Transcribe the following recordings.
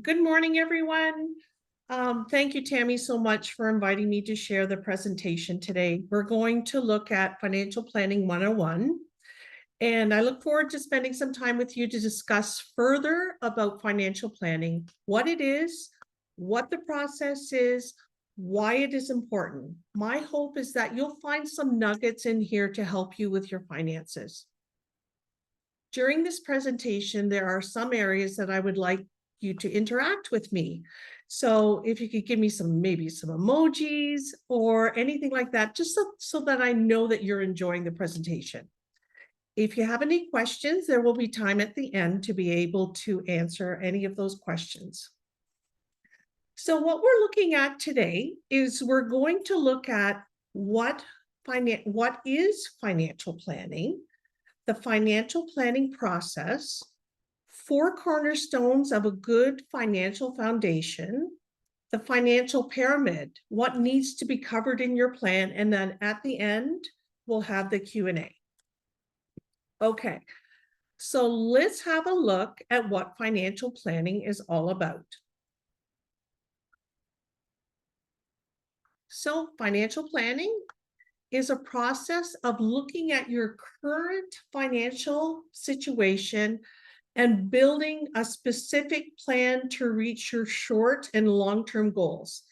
Good morning, everyone. Thank you, Tammy, so much for inviting me to share the presentation today. We're going to look at Financial Planning 101, and I look forward to spending some time with you to discuss further about financial planning, what it is, what the process is, why it is important. My hope is that you'll find some nuggets in here to help you with your finances. During this presentation, there are some areas that I would like you to interact with me. So if you could give me maybe some emojis or anything like that, just so that I know that you're enjoying the presentation. If you have any questions, there will be time at the end to be able to answer any of those questions. So what we're looking at today is we're going to look at what is financial planning, the financial planning process, 4 cornerstones of a good financial foundation, the financial pyramid, what needs to be covered in your plan, and then at the end, we'll have the Q&A. Okay, so let's have a look at what financial planning is all about. So financial planning is a process of looking at your current financial situation and building a specific plan to reach your short and long-term goals.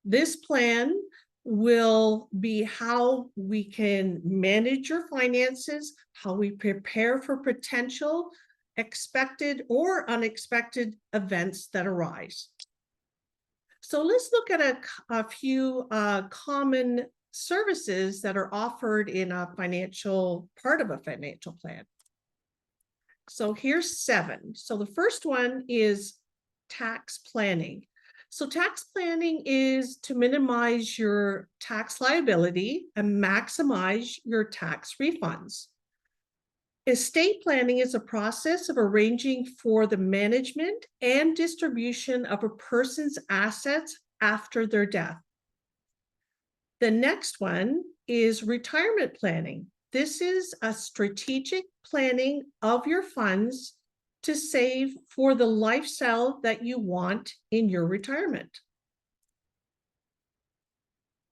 This plan will be how we can manage your finances, how we prepare for potential expected or unexpected events that arise. So let's look at a few common services that are offered in a part of a financial plan. So here's 7. So the first one is tax planning. So tax planning is to minimize your tax liability and maximize your tax refunds. Estate planning is a process of arranging for the management and distribution of a person's assets after their death. The next one is retirement planning. This is a strategic planning of your funds to save for the lifestyle that you want in your retirement.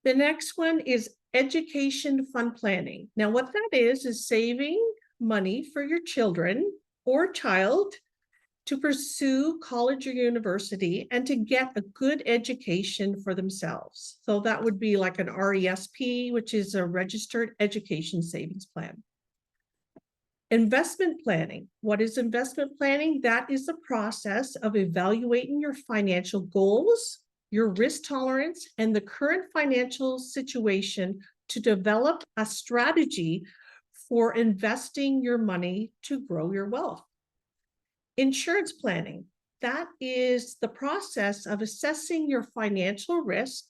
The next one is education fund planning. Now, what that is saving money for your children or child to pursue college or university and to get a good education for themselves. So that would be like an RESP, which is a registered education savings plan. Investment planning. What is investment planning? That is the process of evaluating your financial goals, your risk tolerance, and the current financial situation to develop a strategy for investing your money to grow your wealth. Insurance planning. That is the process of assessing your financial risk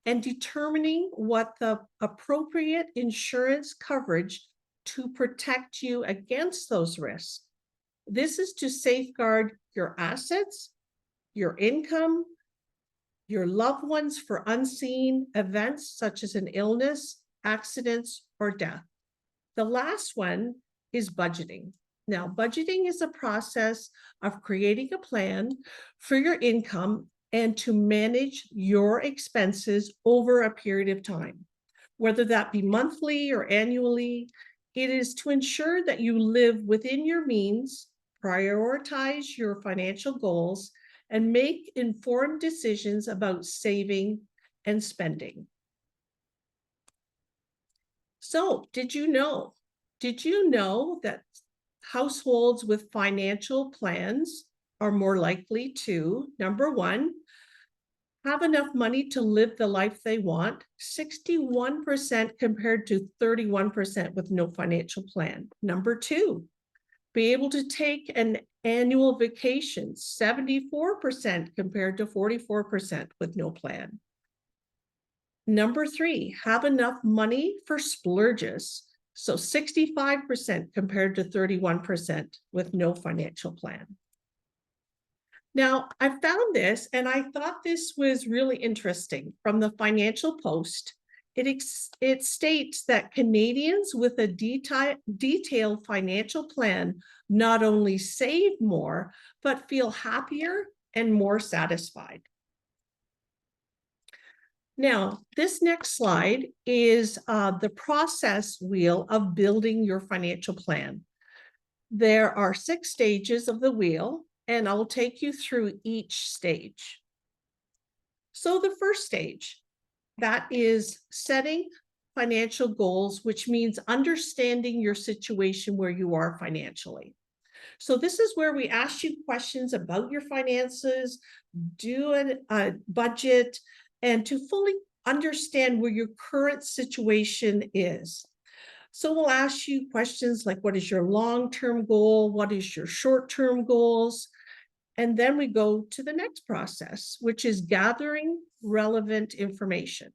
and determining what the appropriate insurance coverage to protect you against those risks. This is to safeguard your assets, your income, your loved ones for unseen events such as an illness, accidents, or death. The last one is budgeting. Now, budgeting is a process of creating a plan for your income and to manage your expenses over a period of time, whether that be monthly or annually. It is to ensure that you live within your means, prioritize your financial goals, and make informed decisions about saving and spending. So, did you know that households with financial plans are more likely to, number 1, have enough money to live the life they want, 61% compared to 31% with no financial plan. Number 2, be able to take an annual vacation, 74% compared to 44% with no plan. Number 3, have enough money for splurges. So 65% compared to 31% with no financial plan. Now, I found this and I thought this was really interesting from the Financial Post. It states that Canadians with a detailed financial plan not only save more, but feel happier and more satisfied. Now, this next slide is the process wheel of building your financial plan. There are 6 stages of the wheel, and I'll take you through each stage. So the first stage, that is setting financial goals, which means understanding your situation where you are financially. So this is where we ask you questions about your finances, do a budget, and to fully understand where your current situation is. So we'll ask you questions like, what is your long-term goal? What is your short-term goals? And then we go to the next process, which is gathering relevant information.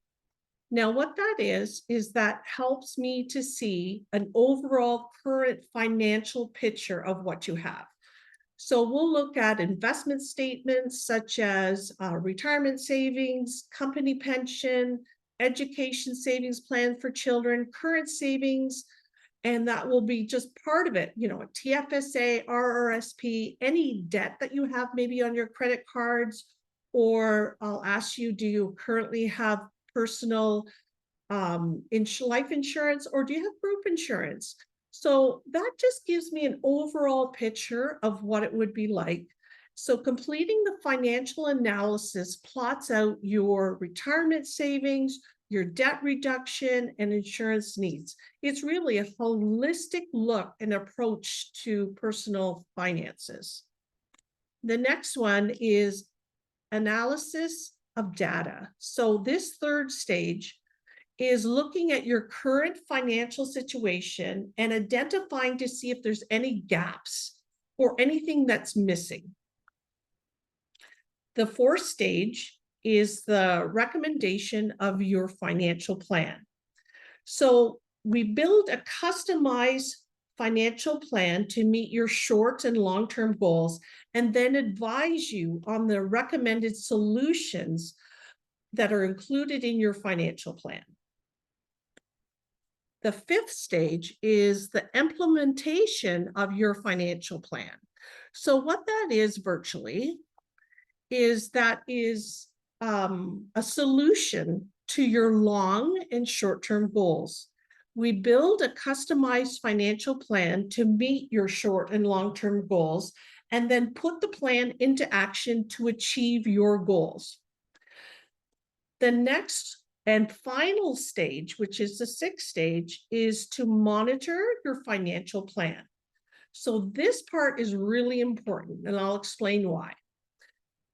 Now, what that is that helps me to see an overall current financial picture of what you have. So we'll look at investment statements such as retirement savings, company pension, education savings plan for children, current savings, and that will be just part of it. You know, a TFSA, RRSP, any debt that you have maybe on your credit cards, or I'll ask you, do you currently have personal life insurance, or do you have group insurance? So that just gives me an overall picture of what it would be like. So completing the financial analysis plots out your retirement savings, your debt reduction, and insurance needs. It's really a holistic look and approach to personal finances. The next one is analysis of data. So this third stage is looking at your current financial situation and identifying to see if there's any gaps or anything that's missing. The fourth stage is the recommendation of your financial plan. So we build a customized financial plan to meet your short and long-term goals, and then advise you on the recommended solutions that are included in your financial plan. The fifth stage is the implementation of your financial plan. So what that is virtually is a solution to your long and short-term goals. We build a customized financial plan to meet your short and long-term goals, and then put the plan into action to achieve your goals. The next and final stage, which is the sixth stage, is to monitor your financial plan. So this part is really important, and I'll explain why.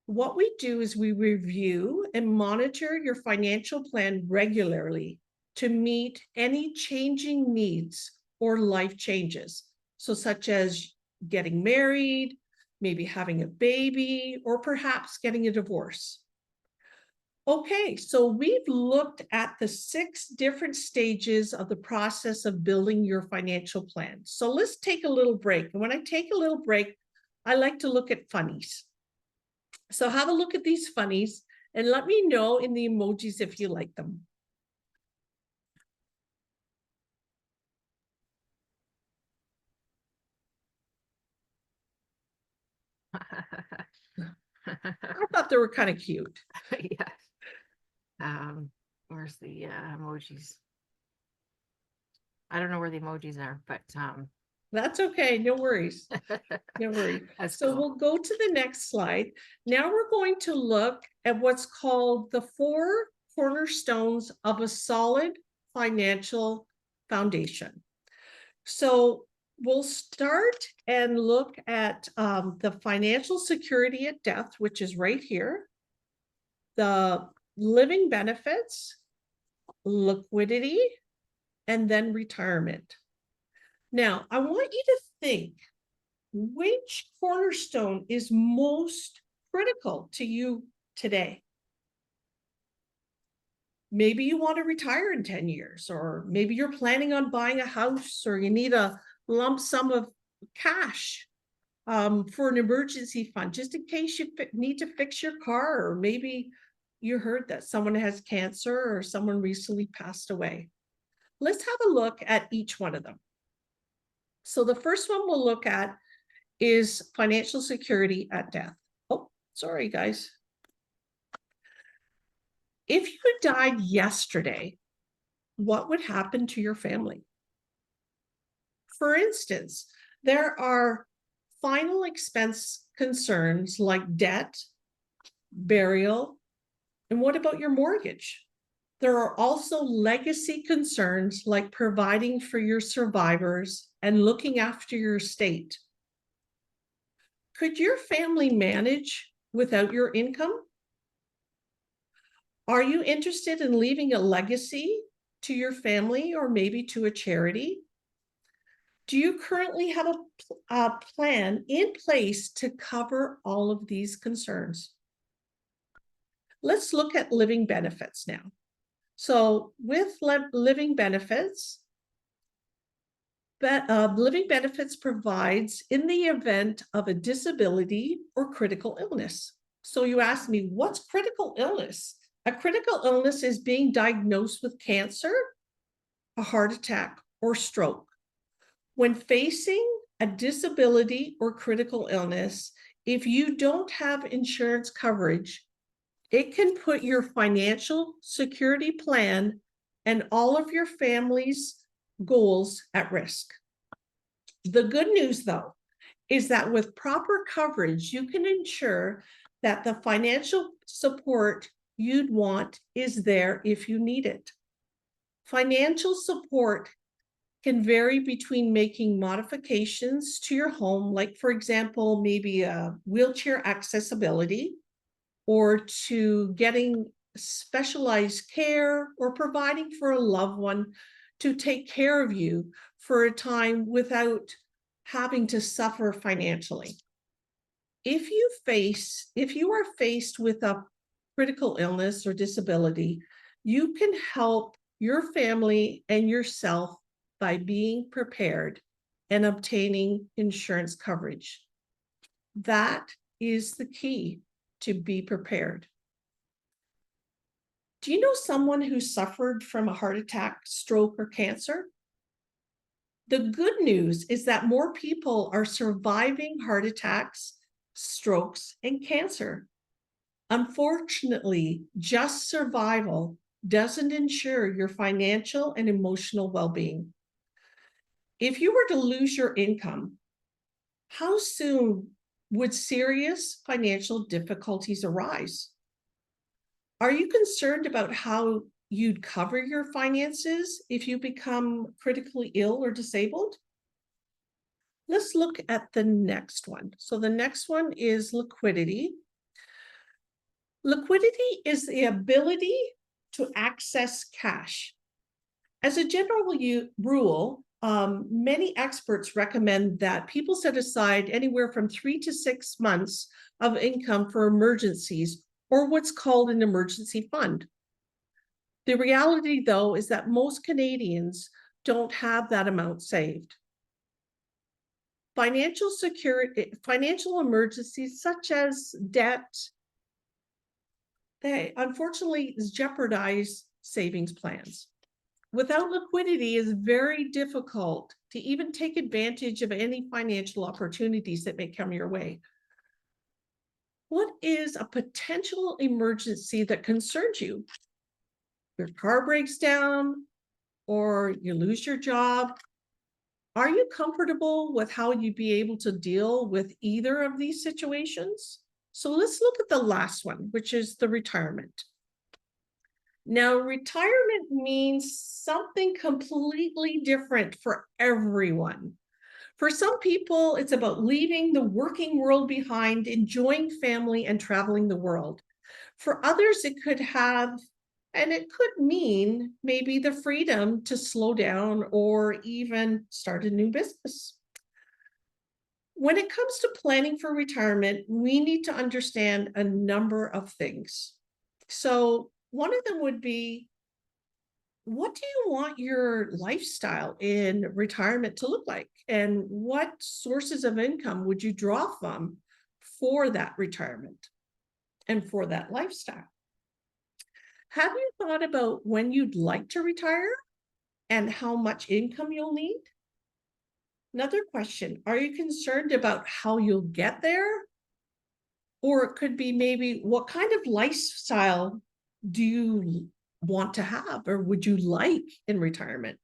What we do is we review and monitor your financial plan regularly to meet any changing needs or life changes. So such as getting married, maybe having a baby, or perhaps getting a divorce. Okay, so we've looked at the 6 different stages of the process of building your financial plan. So let's take a little break. And when I take a little break, I like to look at funnies. So have a look at these funnies and let me know in the emojis if you like them. I thought they were kind of cute. Yes. Where's the emojis? I don't know where the emojis are, but That's okay, no worries. No worries. So cool. we'll go to the next slide. Now we're going to look at what's called the 4 cornerstones of a solid financial foundation. So we'll start and look at the financial security at death, which is right here, the living benefits, liquidity, and then retirement. Now, I want you to think, which cornerstone is most critical to you today? Maybe you want to retire in 10 years, or maybe you're planning on buying a house, or you need a lump sum of cash for an emergency fund, just in case you need to fix your car, or maybe you heard that someone has cancer or someone recently passed away. Let's have a look at each one of them. So the first one we'll look at is financial security at death. Oh, Sorry, guys. If you died yesterday, what would happen to your family? For instance, there are final expense concerns like debt, burial, and what about your mortgage? There are also legacy concerns like providing for your survivors and looking after your estate. Could your family manage without your income? Are you interested in leaving a legacy to your family or maybe to a charity? Do you currently have a plan in place to cover all of these concerns? Let's look at living benefits now. So with living benefits, living benefits provides in the event of a disability or critical illness. So you ask me, what's critical illness? A critical illness is being diagnosed with cancer, a heart attack, or stroke. When facing a disability or critical illness, if you don't have insurance coverage, it can put your financial security plan and all of your family's goals at risk. The good news, though, is that with proper coverage, you can ensure that the financial support you'd want is there if you need it. Financial support can vary between making modifications to your home, like, for example, maybe a wheelchair accessibility, or to getting specialized care or providing for a loved one to take care of you for a time without having to suffer financially. If you are faced with a critical illness or disability, you can help your family and yourself by being prepared and obtaining insurance coverage. That is the key, to be prepared. Do you know someone who suffered from a heart attack, stroke, or cancer? The good news is that more people are surviving heart attacks, strokes, and cancer. Unfortunately, just survival doesn't ensure your financial and emotional well-being. If you were to lose your income, how soon would serious financial difficulties arise? Are you concerned about how you'd cover your finances if you become critically ill or disabled? Let's look at the next one. So the next one is liquidity. Liquidity is the ability to access cash. As a general rule, many experts recommend that people set aside anywhere from 3 to 6 months of income for emergencies, or what's called an emergency fund. The reality, though, is that most Canadians don't have that amount saved. Financial emergencies such as debt, they unfortunately jeopardize savings plans. Without liquidity, it's very difficult to even take advantage of any financial opportunities that may come your way. What is a potential emergency that concerns you? Your car breaks down or you lose your job. Are you comfortable with how you'd be able to deal with either of these situations? So let's look at the last one, which is the retirement. Now, retirement means something completely different for everyone. For some people, it's about leaving the working world behind, enjoying family, and traveling the world. For others, it could mean maybe the freedom to slow down or even start a new business. When it comes to planning for retirement, we need to understand a number of things. So one of them would be, what do you want your lifestyle in retirement to look like? And what sources of income would you draw from for that retirement and for that lifestyle? Have you thought about when you'd like to retire and how much income you'll need? Another question, are you concerned about how you'll get there? Or it could be maybe, what kind of lifestyle do you want to have or would you like in retirement?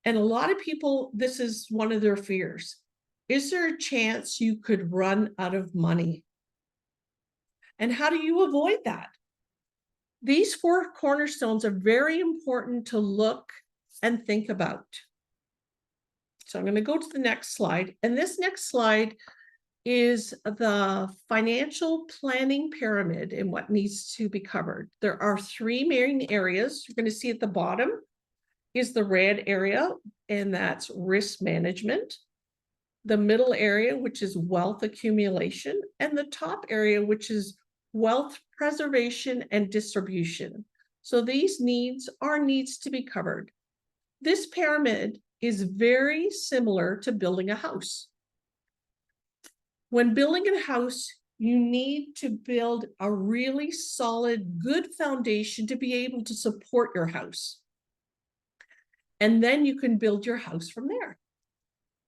And a lot of people, this is one of their fears. Is there a chance you could run out of money? And how do you avoid that? These 4 cornerstones are very important to look and think about. So I'm going to go to the next slide. And this next slide is the financial planning pyramid and what needs to be covered. There are 3 main areas. You're going to see at the bottom is the red area, and that's risk management. The middle area, which is wealth accumulation, and the top area, which is wealth preservation and distribution. So these needs are needs to be covered. This pyramid is very similar to building a house. When building a house, you need to build a really solid, good foundation to be able to support your house. And then you can build your house from there.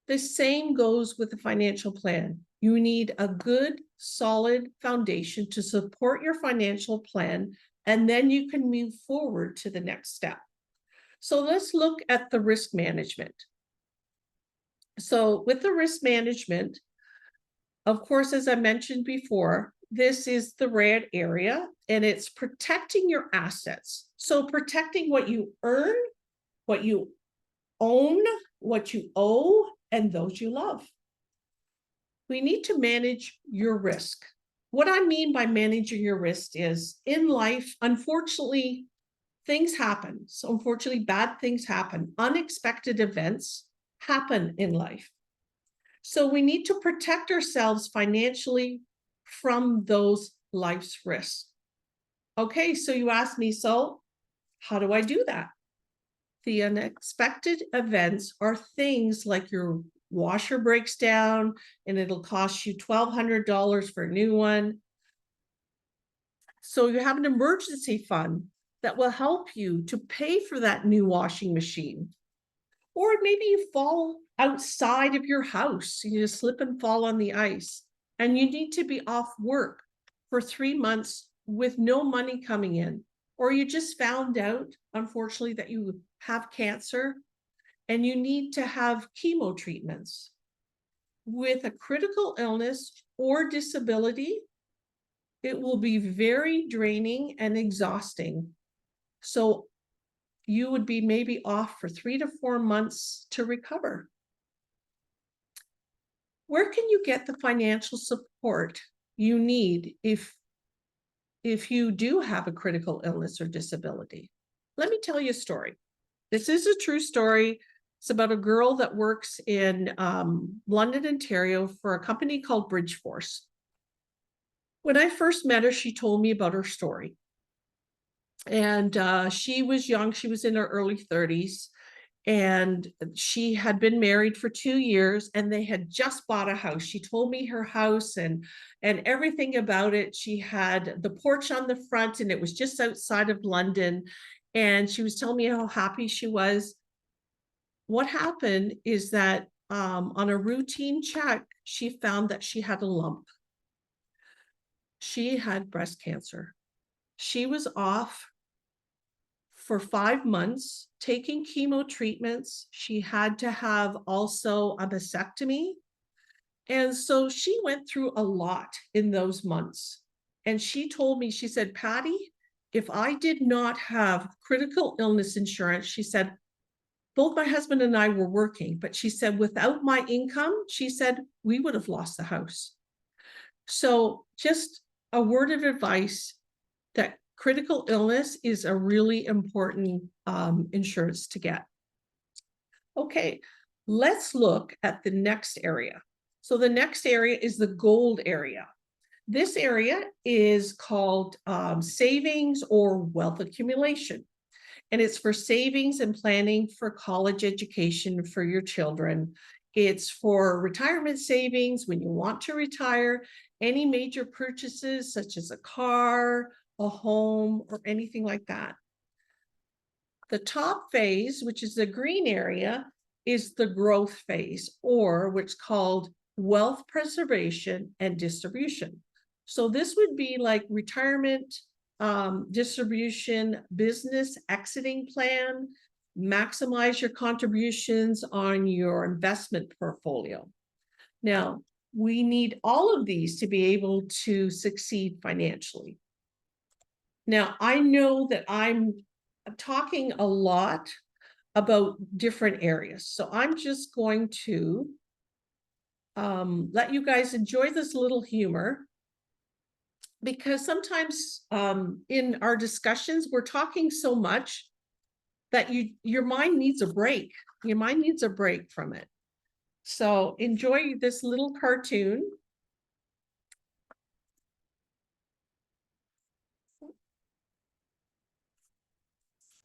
The same goes with the financial plan. You need a good, solid foundation to support your financial plan, and then you can move forward to the next step. So let's look at the risk management. So with the risk management, of course, as I mentioned before, this is the red area, and it's protecting your assets. So protecting what you earn, what you own, what you owe, and those you love. We need to manage your risk. What I mean by managing your risk is, in life, unfortunately, things happen. So unfortunately, bad things happen. Unexpected events happen in life. So we need to protect ourselves financially from those life's risks. Okay, so you asked me, so how do I do that? The unexpected events are things like your washer breaks down and it'll cost you $1,200 for a new one. So you have an emergency fund that will help you to pay for that new washing machine. Or maybe you fall outside of your house, you just slip and fall on the ice, and you need to be off work for 3 months with no money coming in. Or you just found out, unfortunately, that you have cancer and you need to have chemo treatments. With a critical illness or disability, it will be very draining and exhausting. So you would be maybe off for 3 to 4 months to recover. Where can you get the financial support you need if you do have a critical illness or disability? Let me tell you a story. This is a true story. It's about a girl that works in London, Ontario for a company called Bridgeforce. When I first met her, she told me about her story. And she was young, she was in her early 30s, and she had been married for 2 years and they had just bought a house. She told me her house and everything about it. She had the porch on the front and it was just outside of London. And she was telling me how happy she was. What happened is that on a routine check, she found that she had a lump. She had breast cancer. She was off for 5 months taking chemo treatments. She had to have also a mastectomy. And so she went through a lot in those months. And she told me, she said, Patty, if I did not have critical illness insurance, she said, both my husband and I were working, but she said, without my income, she said, we would have lost the house. So just a word of advice that critical illness is a really important insurance to get. Okay, let's look at the next area. So the next area is the gold area. This area is called savings or wealth accumulation. And it's for savings and planning for college education for your children. It's for retirement savings when you want to retire, any major purchases such as a car, a home, or anything like that. The top phase, which is the green area, is the growth phase, or what's called wealth preservation and distribution. So this would be like retirement, distribution, business exiting plan, maximize your contributions on your investment portfolio. Now, we need all of these to be able to succeed financially. Now, I know that I'm talking a lot about different areas, so I'm just going to let you guys enjoy this little humor, because sometimes in our discussions, we're talking so much that your mind needs a break. Your mind needs a break from it. So enjoy this little cartoon.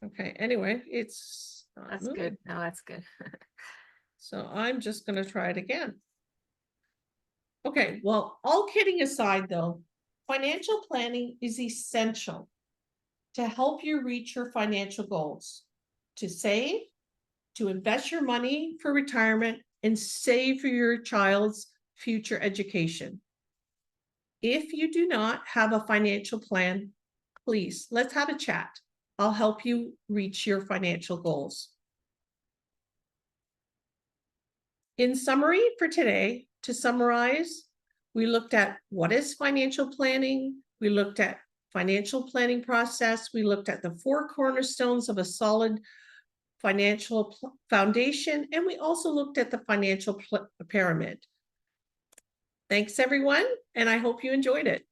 Okay, anyway, it's not That's moving. good. No, that's good. So I'm just going to try it again. Okay, well, all kidding aside though, financial planning is essential to help you reach your financial goals, to save, to invest your money for retirement, and save for your child's future education. If you do not have a financial plan, please, let's have a chat. I'll help you reach your financial goals. In summary for today, to summarize, we looked at what is financial planning, we looked at financial planning process, we looked at the 4 cornerstones of a solid financial foundation, and we also looked at the financial pyramid. Thanks everyone, and I hope you enjoyed it.